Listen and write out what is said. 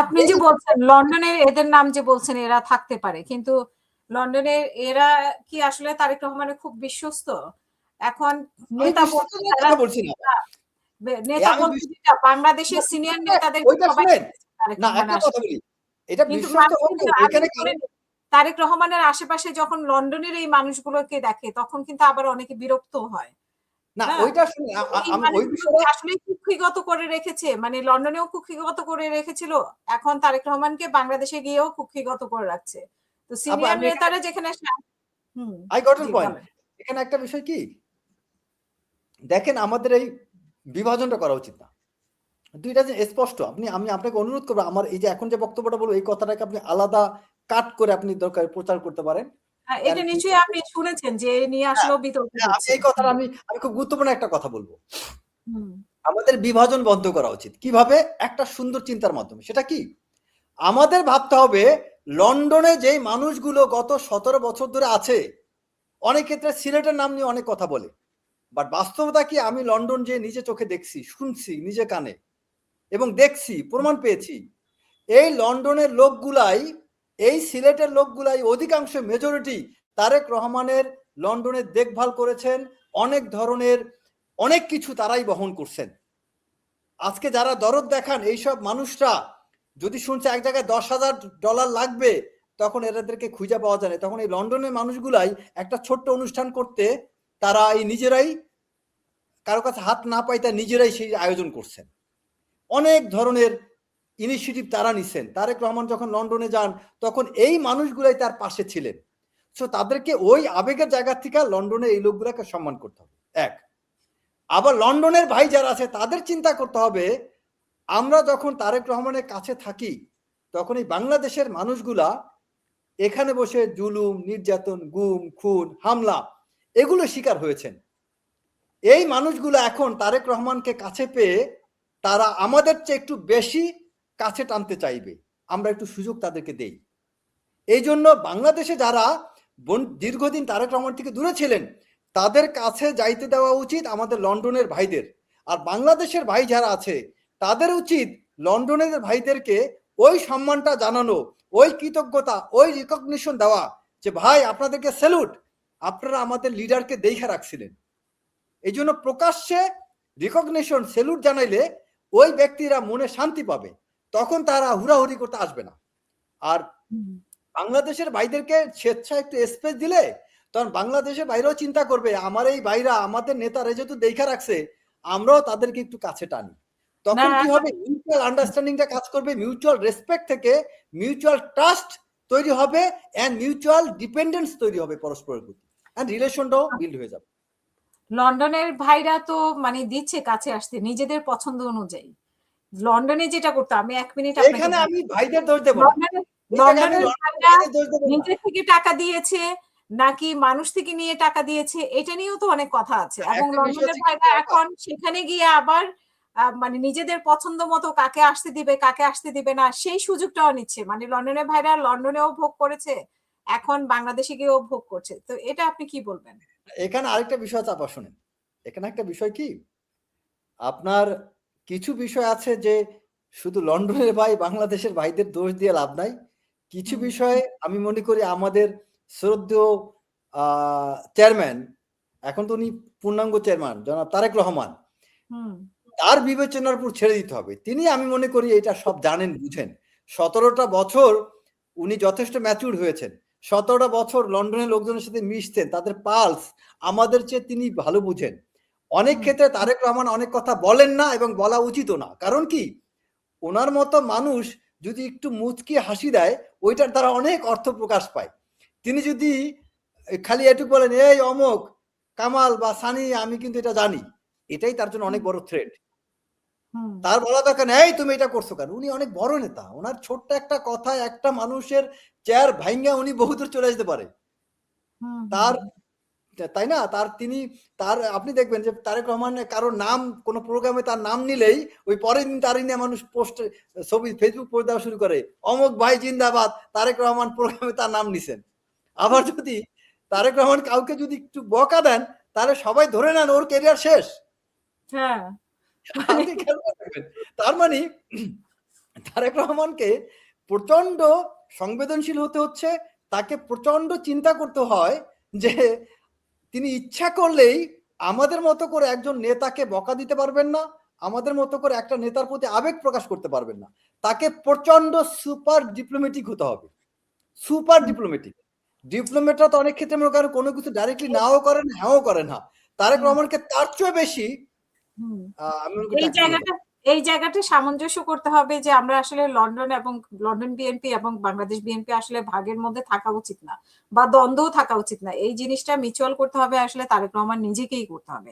আপনি যে বলছেন লন্ডনের এদের নাম যে বলছেন এরা থাকতে পারে, কিন্তু লন্ডনের এরা কি আসলে তারেক রহমানের খুব বিশ্বস্ত? এখন নেতা বলতে নেতা বলতে যেটা বাংলাদেশের সিনিয়র নেতাদের সবাই তারেক রহমানের আশেপাশে, কিন্তু মানুষ কিন্তু তারেক রহমানের আশেপাশে যখন লন্ডনের এই মানুষগুলোকে দেখে তখন কিন্তু আবার অনেকে বিরক্ত হয়। না ওইটা শুনে আমি ওই বিষয়ে আসলে কুক্ষিগত করে রেখেছে, মানে লন্ডনেও কুক্ষিগত করে রেখেছিল, এখন তারেক রহমানকে বাংলাদেশে গিয়েও কুক্ষিগত করে রাখছে। তো সিনিয়র নেতারা যেখানে আই গট ইট পয়েন্ট। এখানে একটা বিষয় কি দেখেন, আমাদের এই বিভাজনটা করা উচিত না। দুইটা যে স্পষ্ট, আমি আপনাকে অনুরোধ করবো আমার এই যে এখন যে বক্তব্যটা বলবো এই কথাটাকে আপনি আলাদা কাট করে আপনি দরকার প্রচার করতে পারেন। এটা নিশ্চয়ই আপনি শুনেছেন যে নিয়ে আসলেও বিতর্ক হচ্ছে। এই কথাটা আমি খুব গুরুত্বপূর্ণ একটা কথা বলবো। আমাদের বিভাজন বন্ধ করা উচিত। কিভাবে? একটা সুন্দর চিন্তার মাধ্যমে। সেটা কি? আমাদের ভাবতে হবে লন্ডনে যেই মানুষগুলো গত 17 বছর ধরে আছে, অনেক ক্ষেত্রে সিলেটের নাম নিয়ে অনেক কথা বলে, বাট বাস্তবতা কি আমি লন্ডন যে নিজে চোখে দেখছি, শুনছি নিজে কানে এবং দেখছি, প্রমাণ পেয়েছি, এই লন্ডনের লোকগুলাই, এই সিলেটের লোকগুলাই অধিকাংশ মেজরিটি তারেক রহমানের লন্ডনের দেখভাল করেছেন, অনেক ধরনের অনেক কিছু তারাই বহন করছেন। আজকে যারা দরদ দেখান এইসব মানুষরা যদি শুনছে এক জায়গায় $10,000 লাগবে, তখন এদেরকে খুঁজে পাওয়া যায় না। তখন এই লন্ডনের মানুষগুলাই একটা ছোট্ট অনুষ্ঠান করতে তারা এই নিজেরাই কারো কাছে হাত না পাই তা নিজেরাই সেই আয়োজন করছেন। অনেক ধরনের ইনিশিয়েটিভ তারা নিচ্ছেন। তারেক রহমান যখন লন্ডনে যান তখন এই মানুষগুলাই তার পাশে ছিলেন। সো তাদেরকে ওই আবেগের জায়গা থেকে লন্ডনে এই লোকগুলোকে সম্মান করতে হবে। এক, আবার লন্ডনের ভাই যারা আছে তাদের চিন্তা করতে হবে, আমরা যখন তারেক রহমানের কাছে থাকি তখন এই বাংলাদেশের মানুষগুলা এখানে বসে জুলুম, নির্যাতন, গুম, খুন, হামলা এগুলো শিকার হয়েছেন। এই মানুষগুলো এখন তারেক রহমানকে কাছে পেয়ে তারা আমাদের চেয়ে একটু বেশি কাছে টানতে চাইবে, আমরা একটু সুযোগ তাদেরকে দেই। এই জন্য বাংলাদেশে যারা দীর্ঘদিন তারেক রহমান থেকে দূরে ছিলেন তাদের কাছে যাইতে দেওয়া উচিত আমাদের লন্ডনের ভাইদের। আর বাংলাদেশের ভাই যারা আছে তাদের উচিত লন্ডনের ভাইদেরকে ওই সম্মানটা জানানো, ওই কৃতজ্ঞতা, ওই রিকগনিশন দেওয়া যে ভাই আপনাদেরকে স্যালুট, আপনারা আমাদের লিডারকে দেখে রাখছিলেন। এই জন্য প্রকাশ্যে রিকগনিশন, স্যালুট জানাইলে ওই ব্যক্তিরা মনে শান্তি পাবে, তখন তারা হুড়াহুড়ি করতে আসবে না। আর বাংলাদেশের ভাইদেরকে স্বেচ্ছায় একটু স্পেস দিলে তখন বাংলাদেশের বাইরেও চিন্তা করবে আমার এই ভাইরা, আমাদের নেতারা যেহেতু দেখা রাখছে, আমরাও তাদেরকে একটু কাছে টানি। তখন কি হবে? মিউচুয়াল আন্ডারস্ট্যান্ডিংটা কাজ করবে, মিউচুয়াল রেসপেক্ট থেকে মিউচুয়াল ট্রাস্ট তৈরি হবে এন্ড মিউচুয়াল ডিপেন্ডেন্স তৈরি হবে পরস্পরের প্রতি, এন্ড রিলেশনটাও বিল্ড হয়ে যাবে। লন্ডনের ভাইরা তো মানে দিচ্ছে কাছে আসতে নিজেদের পছন্দ অনুযায়ী। লন্ডনে যেটা করতে, আমি 1 মিনিট এখানে আমি ভাইদের দোষ দেব না। লন্ডনের ভাইরা নিজে থেকে টাকা দিয়েছে নাকি মানুষ থেকে নিয়ে টাকা দিয়েছে, এটা নিয়েও তো অনেক কথা আছে। এবং লন্ডনের ভাইরা এখন সেখানে গিয়ে আবার মানে নিজেদের পছন্দ মতো কাকে আসতে দিবে কাকে আসতে দিবে না সেই সুযোগটাও নিচ্ছে। মানে লন্ডনের ভাইরা লন্ডনেও ভোগ করেছে, এখন বাংলাদেশে গিয়েও ভোগ করছে। তো এটা আপনি কি বলবেন? এখানে আরেকটা বিষয় চাপা শুনেন। এখানে একটা বিষয় কি, আপনার কিছু বিষয় আছে যে শুধু লন্ডনের ভাই বাংলাদেশের ভাইদের দোষ দিয়ে লাভ নাই। কিছু বিষয়ে আমি মনে করি আমাদের শ্রদ্ধেয় চেয়ারম্যান, এখন তো উনি পূর্ণাঙ্গ চেয়ারম্যান জনাব তারেক রহমান, তার বিবেচনার উপর ছেড়ে দিতে হবে। তিনি আমি মনে করি এটা সব জানেন, বুঝেন। 17টা বছর উনি যথেষ্ট ম্যাচুর হয়েছেন। 17টা বছর লন্ডনের লোকজনের সাথে মিশতেন, তাদের পালস আমাদের চেয়ে তিনি ভালো বুঝেন। অনেক ক্ষেত্রে তারেক রহমান অনেক কথা বলেন না এবং বলা উচিতও না। কারণ কি, ওনার মতো মানুষ যদি একটু মুচকি হাসি দেয় ওইটার দ্বারা অনেক অর্থ প্রকাশ পায়। তিনি যদি খালি এটুকু বলেন এই অমক কামাল বা সানি আমি কিন্তু এটা জানি, এটাই তার জন্য অনেক বড় থ্রেট। তার বলা দরকার নেই তুমি এটা করছো কেন। উনি অনেক বড় নেতা, ওনার ছোট্ট একটা কথা একটা মানুষের চেয়ার ভাঙ্গা উনি বহুদূর চলে যেতে পারে। তার তাই না, তার আপনি দেখবেন যে তারেক রহমান কারো নাম কোন প্রোগ্রামে তার নাম নিলেই ওই পরের দিন তারই নিয়ে মানুষ পোস্ট ছবি ফেসবুক পোস্ট দেওয়া শুরু করে, অমুক ভাই জিন্দাবাদ, তারেক রহমান প্রোগ্রামে তার নাম নিছেন। আবার যদি তারেক রহমান কাউকে যদি একটু বকা দেন তাহলে সবাই ধরে নেন ওর ক্যারিয়ার শেষ। হ্যাঁ, আপনি খেয়াল করবেন। তার মানে তারেক রহমানকে প্রচন্ড সংবেদনশীল হতে হচ্ছে, তাকে প্রচন্ড চিন্তা করতে হয় যে তিনি ইচ্ছা করলেই আমাদের মতো করে একজন নেতাকে বকা দিতে পারবেন না, আমাদের মতো করে একটা নেতার প্রতি আবেগ প্রকাশ করতে পারবেন না। তাকে প্রচন্ড সুপার ডিপ্লোম্যাটিক হতে হবে, সুপার ডিপ্লোম্যাটিক। ডিপ্লোম্যাটরা তো অনেক ক্ষেত্রে মনে করেন কোনো কিছু ডাইরেক্টলি নাও করেন, হ্যাঁও করে না। তারেক রহমানকে তার চেয়ে বেশি আমি মনে করি এই জায়গাটা সামঞ্জস্য করতে হবে যে আমরা আসলে লন্ডন বিএনপি এবং বাংলাদেশ বিএনপি আসলে ভাগের মধ্যে থাকা উচিত না, বা দ্বন্দ্ব থাকা উচিত না। এই জিনিসটা মিউচুয়াল করতে হবে, আসলে তারেক রহমান নিজেকেই করতে হবে।